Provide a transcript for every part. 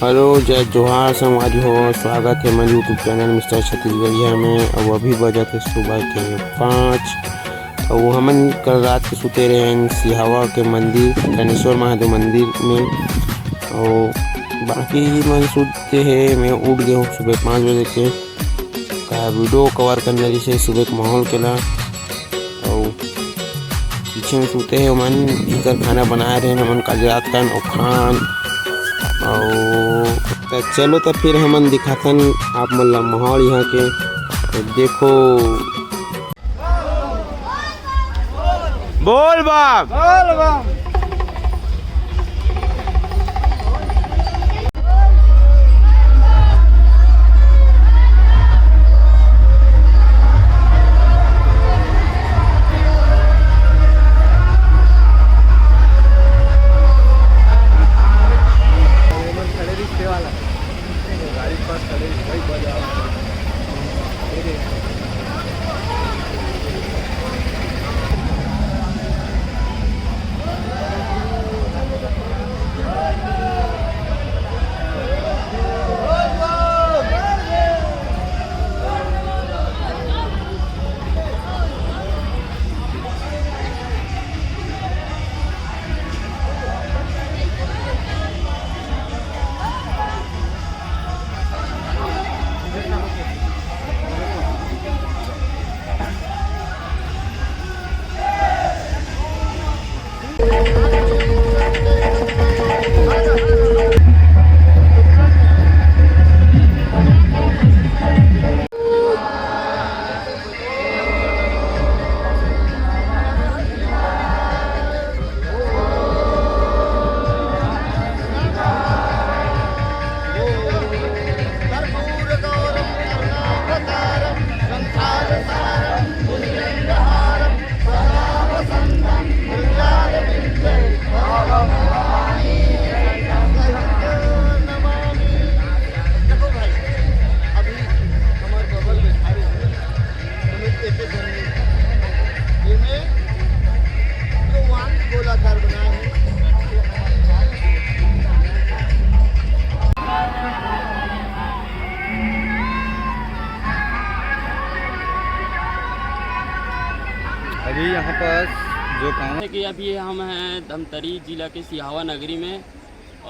Hello जय जोहार समाज हो। स्वागत है मेरे यूट्यूब चैनल मिस्टर छत्तीसगढ़िया में। और अभी बजा थे सुबह के 5 और हमन कल रात के सुते रहे सिहावा के मंदिर गणेश्वर महादेव मंदिर में। और बाकी मन सुते है मैं उठ गया हूँ सुबह 5 बजे के का वीडियो कवर करने जैसे सुबह के माहौल के ला। और पीछे में सुते है मन इधर खाना बना रहे हैं मन कल रात का खान। और तो चलो तो फिर हमन दिखाथन आप मतलब माहौल यहाँ के तो देखो। बोल बाप बोल बाप। अभी यहाँ पर जो काम कि अभी हम हैं धमतरी जिला के सिहावा नगरी में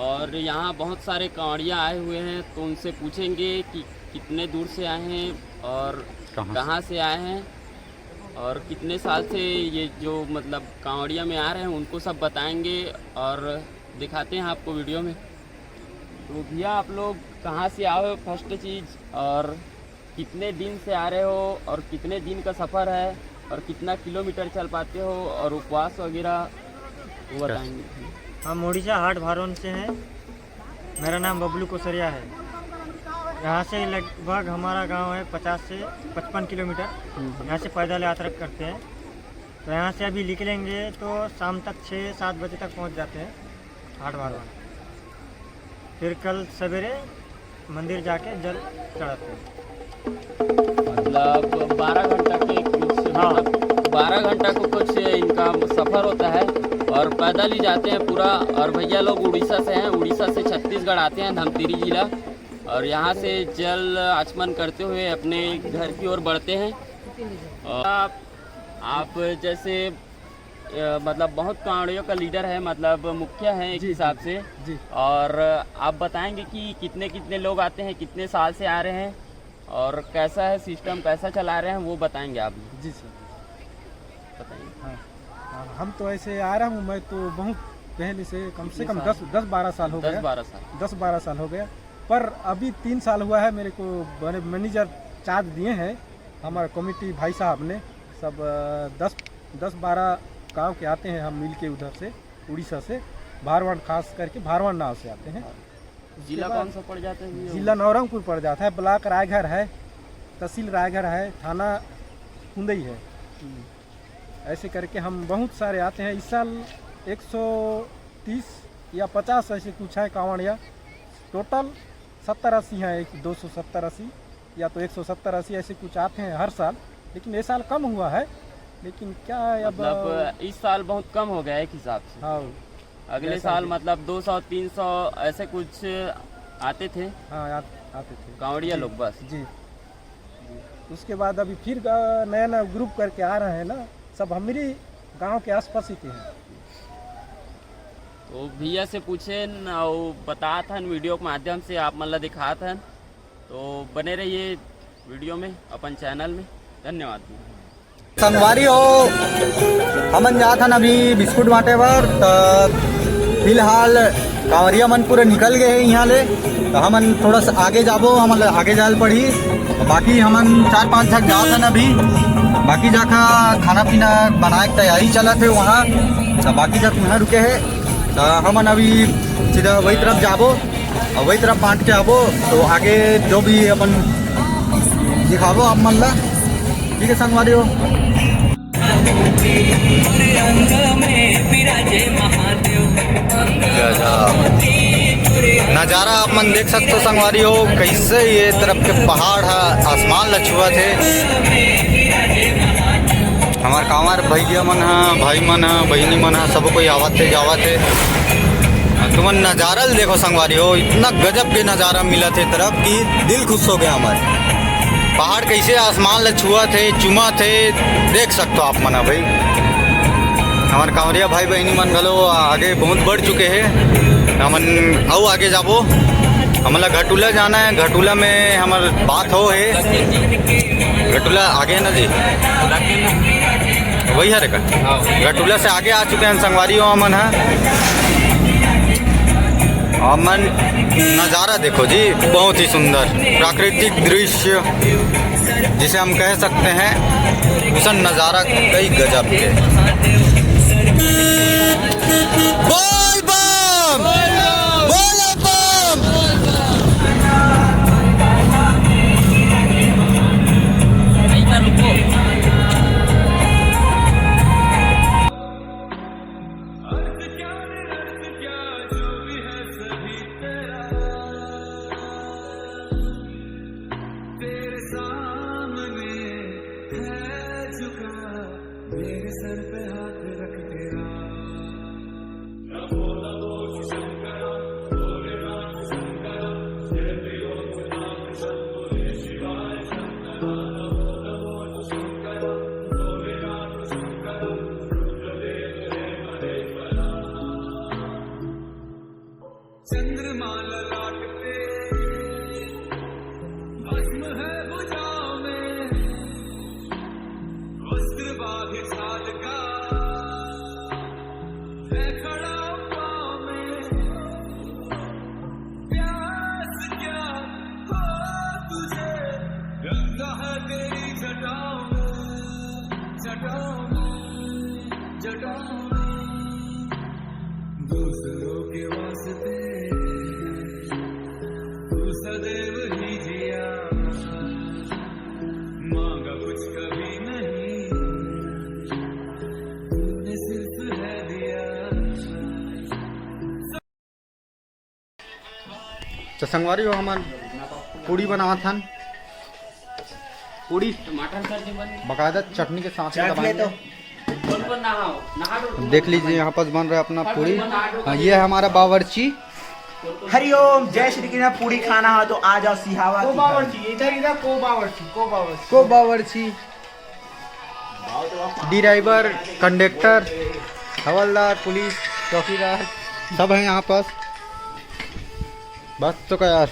और यहाँ बहुत सारे कांवड़िया आए हुए हैं। तो उनसे पूछेंगे कि कितने दूर से आए हैं और कहाँ से आए हैं और कितने साल से ये जो मतलब कांवड़िया में आ रहे हैं उनको सब बताएंगे और दिखाते हैं आपको वीडियो में। तो भैया आप लोग कहाँ से आए हो फर्स्ट चीज़, और कितने दिन से आ रहे हो और कितने दिन का सफ़र है और कितना किलोमीटर चल पाते हो और उपवास वगैरह वो बताएंगे। हम उड़ीसा हाट भारोन से हैं। मेरा नाम बबलू कोसरिया है। यहाँ से लगभग हमारा गांव है 50 से 55 किलोमीटर। यहाँ से पैदल यात्रा करते हैं। तो यहाँ से अभी निकलेंगे तो शाम तक 6-7 बजे तक पहुँच जाते हैं हाट भारोन। फिर कल सवेरे मंदिर जाके जल चढ़ाते हैं। मतलब 12 घंटा के कुछ, हाँ 12 घंटा को कुछ इनका सफ़र होता है और पैदल ही जाते हैं पूरा। और भैया लोग उड़ीसा से हैं, उड़ीसा से छत्तीसगढ़ आते हैं धमतरी जिला और यहाँ से जल आचमन करते हुए अपने घर की ओर बढ़ते हैं। और आप जैसे मतलब बहुत कांवड़ियों का लीडर है, मतलब मुखिया हैं एक हिसाब से जी। और आप बताएंगे कि कितने कितने लोग आते हैं, कितने साल से आ रहे हैं और कैसा है सिस्टम, कैसा चला रहे हैं वो बताएंगे आप जी सर बताएंगे। हाँ हम तो ऐसे आ रहा हूँ। मैं तो बहुत पहले से कम 10-12 साल हो गया। 10-12 साल हो गया। पर अभी 3 साल हुआ है मेरे को मैनेजर चार्ज दिए हैं हमारा कमेटी भाई साहब ने। सब 10-12 गांव के आते हैं हम मिल के उधर से उड़ीसा से भारवाड़, खास करके भारवाड़ नाव से आते हैं। जिला कौन सा पड़ जाता है? जिला नवरंगपुर पड़ जाता है। ब्लॉक रायघर है, तहसील रायघर है, थाना कुंदई है। ऐसे करके हम बहुत सारे आते हैं। इस साल 130 या 50 ऐसे कुछ है कांवड़िया। टोटल 70-80 हैं, 270-80 या तो 170-80 ऐसे कुछ आते हैं हर साल। लेकिन ये साल कम हुआ है। लेकिन क्या है अब मतलब इस साल बहुत कम हो गया एक हिसाब से। हाँ अगले साल मतलब 200-300 ऐसे कुछ आते थे हाँ आते थे कांवड़िया लोग बस। जी। उसके बाद अभी फिर नया नया ग्रुप करके आ रहे हैं ना, सब हमारी गांव के आसपास ही के हैं। तो भैया से पूछे न और बता था वीडियो के माध्यम से आप मतलब दिखा था, तो बने रहिए वीडियो में अपन चैनल में। धन्यवाद। संगवारी हो हमन जात हन अभी बिस्कुट बांटे बर, तो फिलहाल कांवरिया मन पूरा निकल गए हैं यहाँ ले, तो हमन थोड़ा सा आगे जाबो, हमन आगे जाल पड़ी। बाकी हमन 4-5 जग जात हन अभी, बाकी जाका खाना पीना बनाए की तैयारी चला थे वहाँ, तो बाकी जग वहाँ रुके है। तो हमन अभी सीधा वही तरफ जाबो और वही तरफ बांट के आबो, तो आगे जो भी अपन दिखाबो आप मन ला। ठीक है संगवारी हो। नज़ारा आप मन देख सकते हो संगवारी हो, कैसे ये तरफ के पहाड़ है, आसमान लछुआ थे। हमारे कांवर भैया मन है, भाई मन है, बहनी मन है, सब कोई आवत थे जावत थे। तुम नज़ारा देखो संगवारी हो, इतना गजब के नज़ारा मिला थे तरफ कि दिल खुश हो गया हमारे। पहाड़ कैसे आसमान ले छुआ थे, चुमा थे, देख सकते हो आप मना भाई। हमारे कांवरिया भाई बहनी मन घलो आगे बहुत बढ़ चुके हैं। हमन आओ आगे जाबो, हमला घटुला जाना है। घटुला में हमार बात हो है, घटुला आगे है ना जी, वही है का घटुला से आगे आ चुके हैं संगवारी हो हमन है। अमन नज़ारा देखो जी, बहुत ही सुंदर प्राकृतिक दृश्य जिसे हम कह सकते हैं, उस नज़ारा कई गजब के। बोल बम बोल बम। दूसरों के वास्ते तू सदैव ही जिया, मांगा कुछ कभी नहीं, तूने सिर्फ है दिया। तो संगवारी हो हमार पूड़ी बनावत हन, पूड़ी टमाटर सब्जी बन बकायदा चटनी के साथ में दबाएंगे। कौन नहा देख लीजिए यहाँ पर बन रहा है अपना पूड़ी। हाँ, ये है हमारा बावर्ची। हरिओम, जय श्री कृष्ण। पूरी खाना है तो आ जाओ सिहावा को बावर्ची, इधर को बावर्ची को बावर्ची। ड्राइवर, कंडक्टर, हवलदार, पुलिस, चौकीदार सब है यहाँ पर। बस तो क्या यार।